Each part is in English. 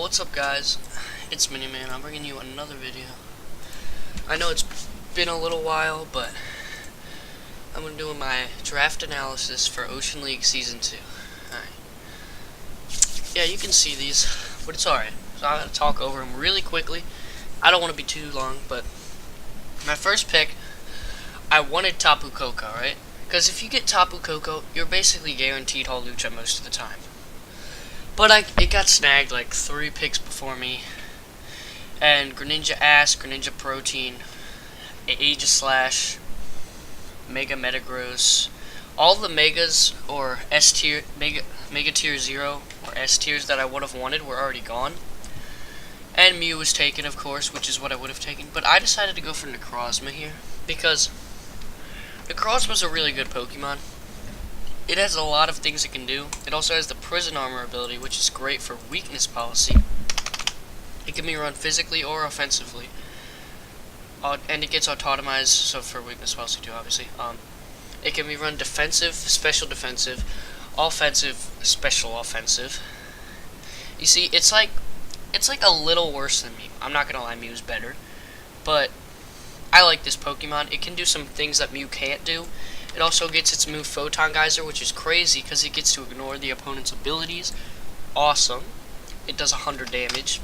What's up, guys? It's Miniman. I'm bringing you another video. I know it's been a little while, but I'm going to do my draft analysis for Ocean League Season 2. Alright. Yeah, you can see these, but it's alright. So I'm going to talk over them really quickly. I don't want to be too long, but my first pick, I wanted Tapu Koko, right? Because if you get Tapu Koko, you're basically guaranteed Hawlucha most of the time. But it got snagged like 3 picks before me. And Greninja Ass, Greninja Protein, Aegislash, Mega Metagross, all the Megas or S tier, Mega Tier 0 or S tiers that I would have wanted were already gone. And Mew was taken, of course, which is what I would have taken. But I decided to go for Necrozma here because Necrozma's a really good Pokemon. It has a lot of things it can do. It also has the Prison Armor ability, which is great for weakness policy. It can be run physically or offensively. And it gets autotomized, so for weakness policy too, obviously. It can be run defensive, special defensive, offensive, special offensive. You see, it's like a little worse than Mew. I'm not gonna lie, Mew's better. But I like this Pokemon. It can do some things that Mew can't do. It also gets its move Photon Geyser, which is crazy because it gets to ignore the opponent's abilities. Awesome. It does 100 damage.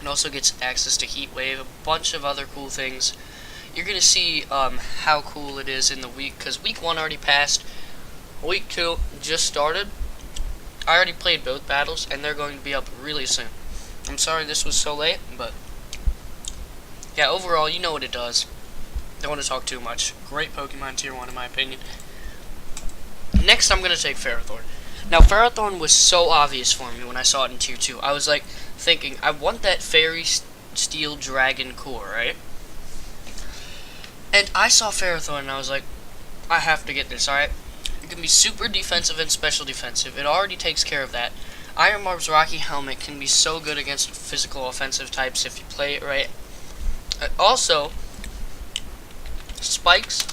It also gets access to Heat Wave, a bunch of other cool things. You're going to see how cool it is in the week, because week 1 already passed. Week 2 just started. I already played both battles, and they're going to be up really soon. I'm sorry this was so late, but yeah, overall, you know what it does. Don't want to talk too much. Great Pokemon Tier 1 in my opinion. Next, I'm going to take Ferrothorn. Now, Ferrothorn was so obvious for me when I saw it in Tier 2. I was like thinking, I want that Fairy Steel Dragon core, right? And I saw Ferrothorn and I was like, I have to get this, alright? It can be super defensive and special defensive. It already takes care of that. Iron Barb's Rocky Helmet can be so good against physical offensive types if you play it right. Also, Spikes,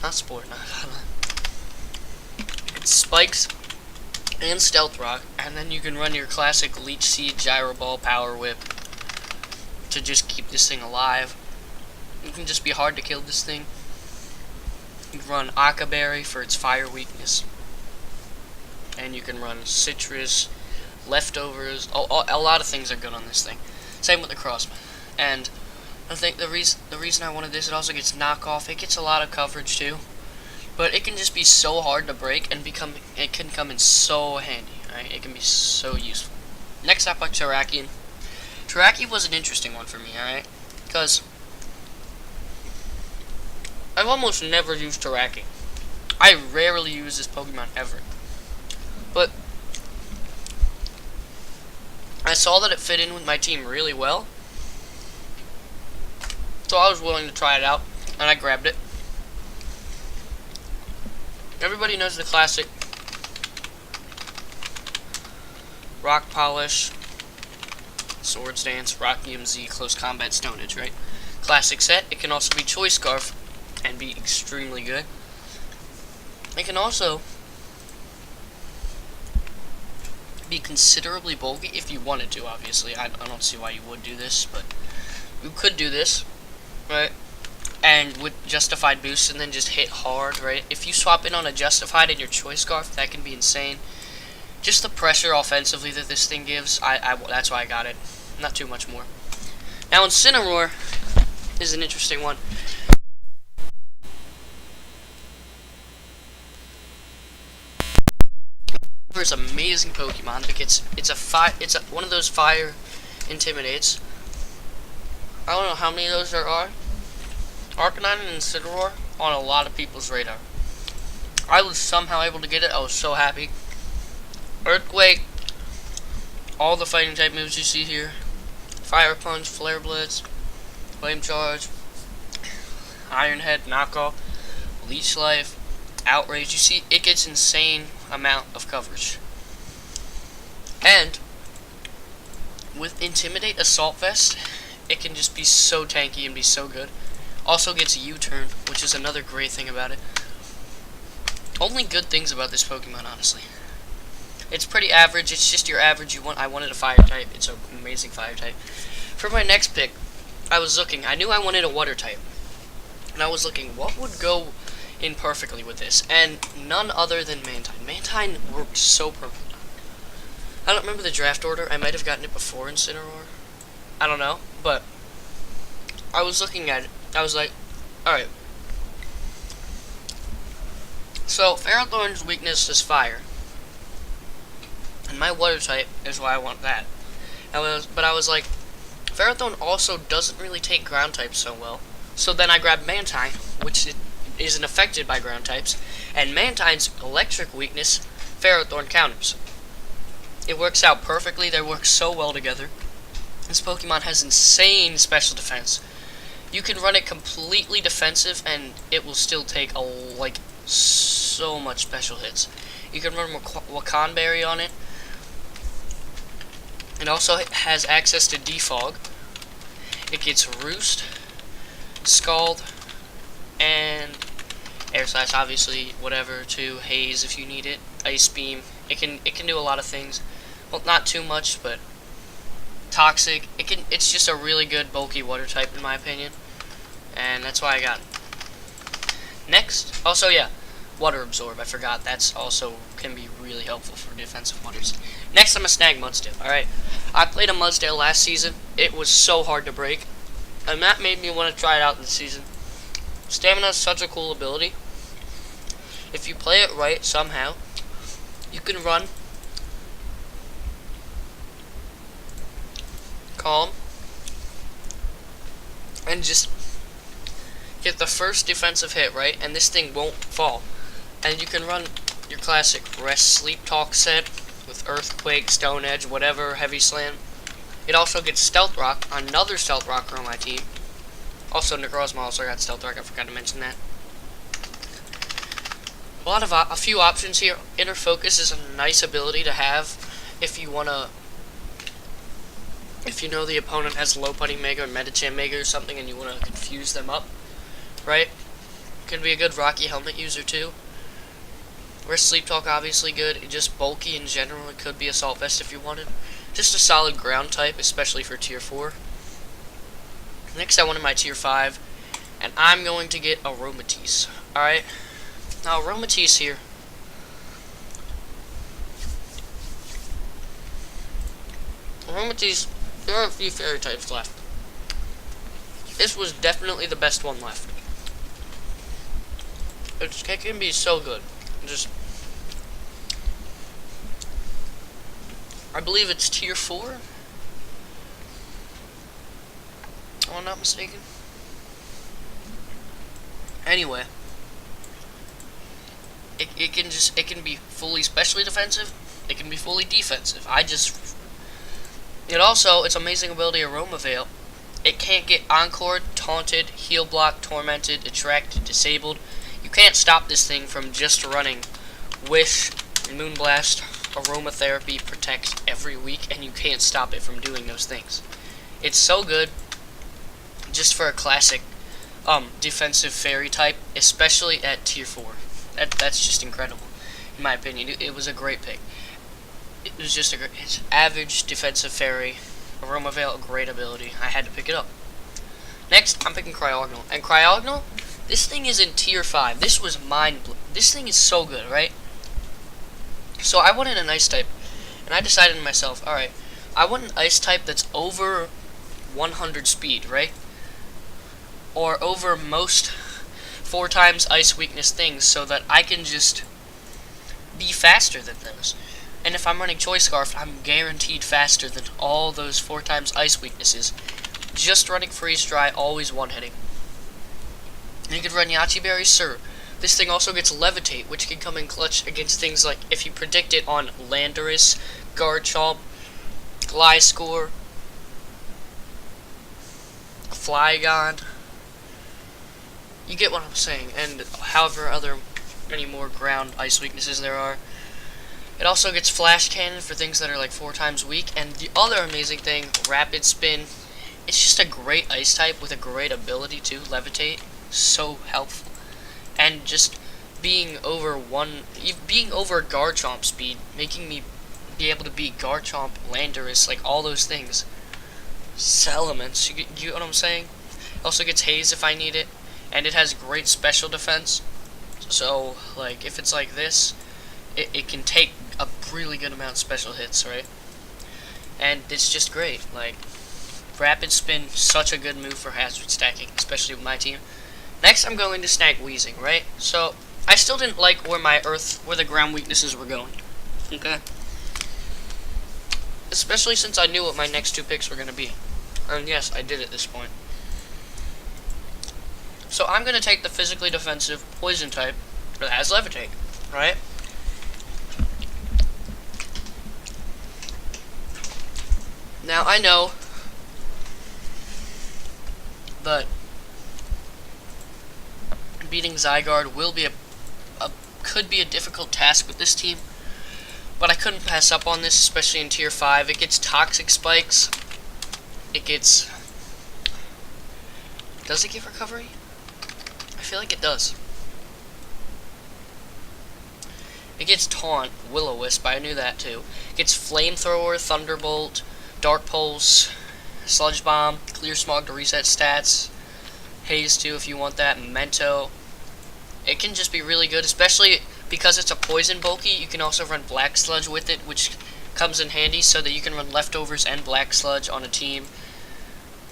not Sport, it's Spikes and Stealth Rock, and then you can run your classic Leech Seed, Gyro Ball, Power Whip to just keep this thing alive. You can just be hard to kill this thing. You can run Aqua Berry for its fire weakness, and you can run Citrus, Leftovers. A lot of things are good on this thing. Same with the Crossman, and I think the reason I wanted this, it also gets knockoff. It gets a lot of coverage too, but it can just be so hard to break and it can come in so handy. Right? It can be so useful. Next up, Terrakion. Terrakion was an interesting one for me, alright, because I've almost never used Terrakion. I rarely use this Pokemon ever, but I saw that it fit in with my team really well. So I was willing to try it out, and I grabbed it. Everybody knows the classic Rock Polish, Swords Dance, Rock EMZ, Close Combat, Stone Edge, right? Classic set. It can also be Choice Scarf and be extremely good. It can also be considerably bulky if you wanted to, obviously. I don't see why you would do this, but you could do this. Right, and with Justified boost and then just hit hard, right? If you swap in on a Justified and your Choice Scarf, that can be insane. Just the pressure offensively that this thing gives, that's why I got it. Not too much more. Now, Incineroar is an interesting one. It's an amazing Pokemon because it's one of those fire intimidates. I don't know how many of those there are. Arcanine and Incineroar on a lot of people's radar. I was somehow able to get it. I was so happy. Earthquake. All the fighting type moves you see here. Fire Punch, Flare Blitz, Flame Charge, Iron Head, Knockoff, Leech Life, Outrage. You see, it gets insane amount of coverage. And with Intimidate, Assault Vest, it can just be so tanky and be so good. Also gets U-turn, which is another great thing about it. Only good things about this Pokemon, honestly. It's pretty average. It's just your average. I wanted a fire type. It's an amazing fire type. For my next pick, I was looking. I knew I wanted a water type, and I was looking what would go in perfectly with this, and none other than Mantine. Mantine worked so perfect. I don't remember the draft order. I might have gotten it before Incineroar. I don't know, but I was looking at it. I was like, all right. So Ferrothorn's weakness is fire, and my water type is why I want that. But I was like, Ferrothorn also doesn't really take ground types so well. So then I grabbed Mantine, which isn't affected by ground types, and Mantine's electric weakness, Ferrothorn counters. It works out perfectly. They work so well together. This Pokemon has insane special defense. You can run it completely defensive, and it will still take so much special hits. You can run Wakan Berry on it. It also has access to Defog. It gets Roost, Scald, and Air Slash, obviously, whatever, to Haze if you need it. Ice Beam. It can do a lot of things. Well, not too much, but Toxic. It's just a really good bulky water type in my opinion, and that's why I got it. Next, also yeah, Water Absorb. I forgot. That's also can be really helpful for defensive waters. Next, I'm gonna snag Mudsdale. All right, I played a Mudsdale last season. It was so hard to break, and that made me want to try it out this season. Stamina is such a cool ability. If you play it right somehow, you can run Calm and just get the first defensive hit right, and this thing won't fall. And you can run your classic Rest Sleep Talk set with Earthquake, Stone Edge, whatever, Heavy Slam. It also gets Stealth Rock, another Stealth Rocker on my team. Also, Necrozma also got Stealth Rock, I forgot to mention that. A few options here. Inner Focus is a nice ability to have if you know the opponent has Low Putty Mega or Medicham Mega or something and you want to confuse them up, right? Could be a good Rocky Helmet user too. Rest Sleep Talk obviously good. Just bulky in general. It could be Assault Vest if you wanted. Just a solid ground type, especially for Tier 4. Next I wanted my Tier 5, and I'm going to get Aromatisse. Alright? Now Aromatisse here. Aromatisse, there are a few fairy types left. This was definitely the best one left. It can be so good. I believe it's Tier 4. If I'm not mistaken. Anyway, it can be fully specially defensive. It can be fully defensive. It's amazing ability Aroma Veil. It can't get Encored, Taunted, Heal Block, Tormented, Attracted, Disabled. You can't stop this thing from just running Wish, Moonblast, Aromatherapy, Protect every week, and you can't stop it from doing those things. It's so good just for a classic defensive fairy type, especially at Tier 4. That's just incredible, in my opinion. It was a great pick. It was just it's average defensive fairy. Aroma Veil, a great ability. I had to pick it up. Next, I'm picking Cryogonal. And Cryogonal, this thing is in Tier 5. This was this thing is so good, right? So I wanted an Ice type. And I decided to myself, alright, I want an Ice type that's over 100 speed, right? Or over most 4 times Ice weakness things so that I can just be faster than those. And if I'm running Choice Scarf, I'm guaranteed faster than all those 4 times Ice weaknesses. Just running Freeze Dry, always one-hitting. And you could run Yache Berry, sir. This thing also gets Levitate, which can come in clutch against things like if you predict it on Landorus, Garchomp, Gliscor, Flygon. You get what I'm saying, and however many more ground Ice weaknesses there are. It also gets Flash Cannon for things that are like 4 times weak, and the other amazing thing, Rapid Spin. It's just a great Ice type with a great ability to Levitate. So helpful. And just being over Garchomp speed, making me be able to beat Garchomp, Landorus, like all those things. Salamence, you know what I'm saying? It also gets Haze if I need it, and it has great special defense. So, like, if it's like this, it can take a really good amount of special hits, right? And it's just great. Like, Rapid Spin, such a good move for hazard stacking, especially with my team. Next, I'm going to snag Weezing, right? So, I still didn't like where the ground weaknesses were going. Okay? Especially since I knew what my next 2 picks were going to be. And yes, I did at this point. So I'm going to take the physically defensive poison type that has Levitate, right? Now I know that beating Zygarde will be could be a difficult task with this team, but I couldn't pass up on this, especially in Tier 5. It gets Toxic Spikes. It gets... Does it give recovery? I feel like it does. It gets Taunt, Will-O-Wisp, I knew that too. It gets Flamethrower, Thunderbolt, Dark Pulse, Sludge Bomb, Clear Smog to reset stats, Haze too if you want that, Memento. It can just be really good, especially because it's a poison bulky. You can also run Black Sludge with it, which comes in handy so that you can run Leftovers and Black Sludge on a team.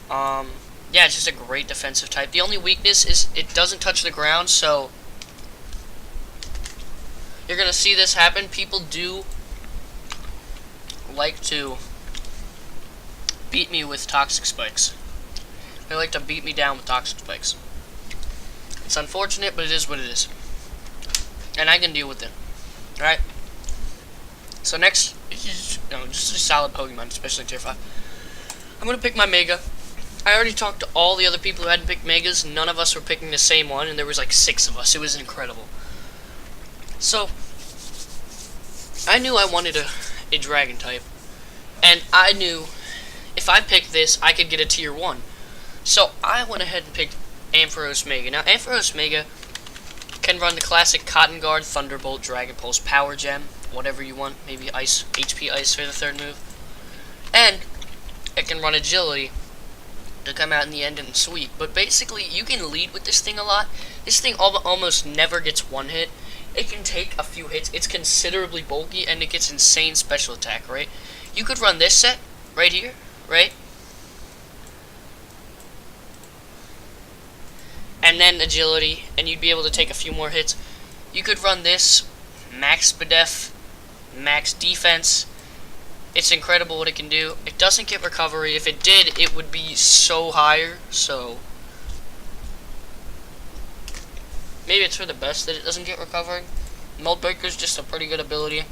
Yeah, it's just a great defensive type. The only weakness is it doesn't touch the ground, so you're going to see this happen. People do like to beat me with Toxic Spikes. They like to beat me down with Toxic Spikes. It's unfortunate, but it is what it is. And I can deal with it. Alright? So next, just a solid Pokemon, especially Tier 5. I'm going to pick my Mega. I already talked to all the other people who hadn't picked Megas. None of us were picking the same one, and there was like 6 of us. It was incredible. So, I knew I wanted a Dragon type. And I knew if I picked this, I could get a Tier 1. So, I went ahead and picked Ampharos Mega. Now, Ampharos Mega can run the classic Cotton Guard, Thunderbolt, Dragon Pulse, Power Gem, whatever you want. Maybe Ice, HP Ice for the 3rd move. And it can run Agility to come out in the end and sweep. But basically, you can lead with this thing a lot. This thing almost never gets one hit. It can take a few hits. It's considerably bulky, and it gets insane special attack, right? You could run this set right here, right? And then agility, and you'd be able to take a few more hits. You could run this, max Spadef, max defense. It's incredible what it can do. It doesn't get recovery. If it did, it would be so higher, so maybe it's for the best that it doesn't get recovery. Mold Breaker's just a pretty good ability.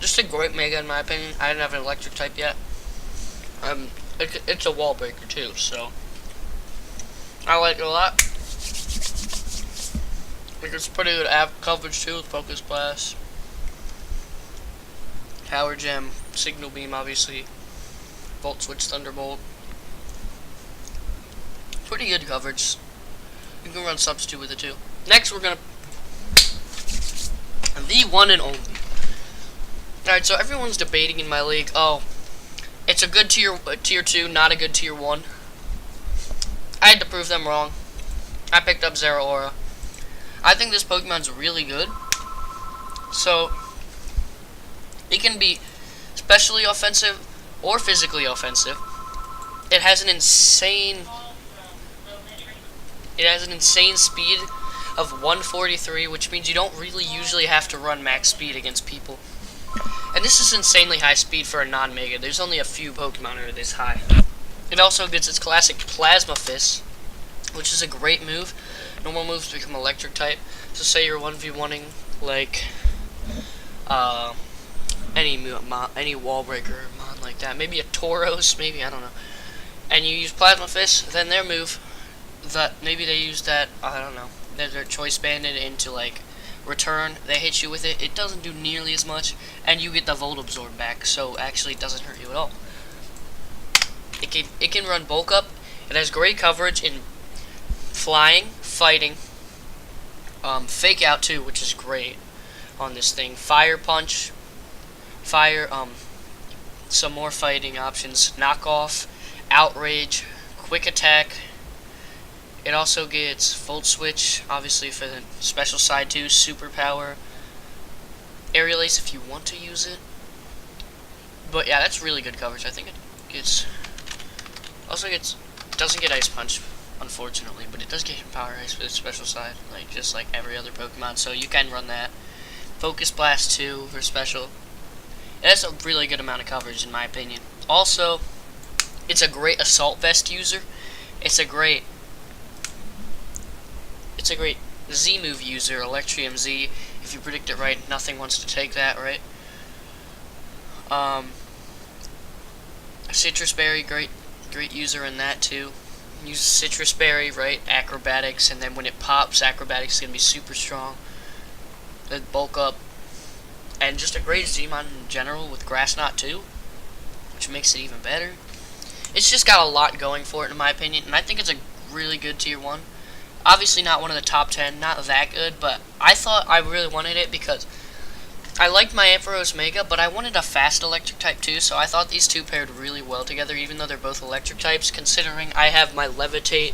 Just a great Mega in my opinion. I didn't have an electric type yet. It's a wall breaker too, so I like it a lot. I think it's pretty good coverage too with Focus Blast, Power Gem, Signal Beam obviously, Volt Switch, Thunderbolt. Pretty good coverage. You can run Substitute with it too. Next we're gonna the one and only. Alright, so everyone's debating in my league, oh, it's a good tier 2, not a good tier 1. I had to prove them wrong. I picked up Zeraora. I think this Pokemon's really good. So, it can be specially offensive or physically offensive. It has an insane speed of 143, which means you don't really usually have to run max speed against people. And this is insanely high speed for a non-Mega. There's only a few Pokemon that are this high. It also gets its classic Plasma Fist, which is a great move. Normal moves become electric type. So say you're 1v1ing like any wall breaker mon like that. Maybe a Tauros, maybe, I don't know. And you use Plasma Fist, then their move that maybe they use that, I don't know. Their Choice Banded into like return, they hit you with it. It doesn't do nearly as much, and you get the Volt Absorb back, so actually it doesn't hurt you at all. It can run Bulk Up. It has great coverage in flying, fighting, Fake Out too, which is great on this thing. Fire Punch, Fire, some more fighting options. Knockoff, Outrage, Quick Attack. It also gets Volt Switch, obviously for the special side too. Superpower, Aerial Ace if you want to use it. But yeah, that's really good coverage. I think it gets, also gets, doesn't get Ice Punch, unfortunately, but it does get Power Ice for the special side, like just like every other Pokemon. So you can run that. Focus Blast 2 for special. And that's a really good amount of coverage in my opinion. Also, it's a great Assault Vest user. It's a great Z move user, Electrium Z. If you predict it right, nothing wants to take that, right? Citrus Berry, great user in that too. Use Citrus Berry, right? Acrobatics, and then when it pops, Acrobatics is gonna be super strong. Then bulk up, and just a great Zmon in general with Grass Knot too, which makes it even better. It's just got a lot going for it in my opinion, and I think it's a really good tier 1. Obviously not one of the top 10, not that good, but I thought I really wanted it because I liked my Ampharos Mega, but I wanted a fast electric type too, so I thought these two paired really well together, even though they're both electric types, considering I have my Levitate.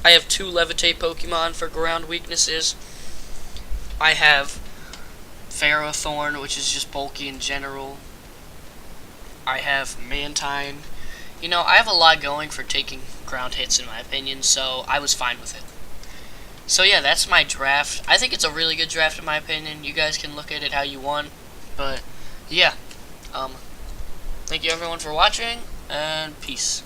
I have 2 Levitate Pokemon for ground weaknesses. I have Ferrothorn, which is just bulky in general. I have Mantine. You know, I have a lot going for taking ground hits in my opinion, so I was fine with it. So yeah, that's my draft. I think it's a really good draft in my opinion. You guys can look at it how you want. But yeah. Thank you everyone for watching, and peace.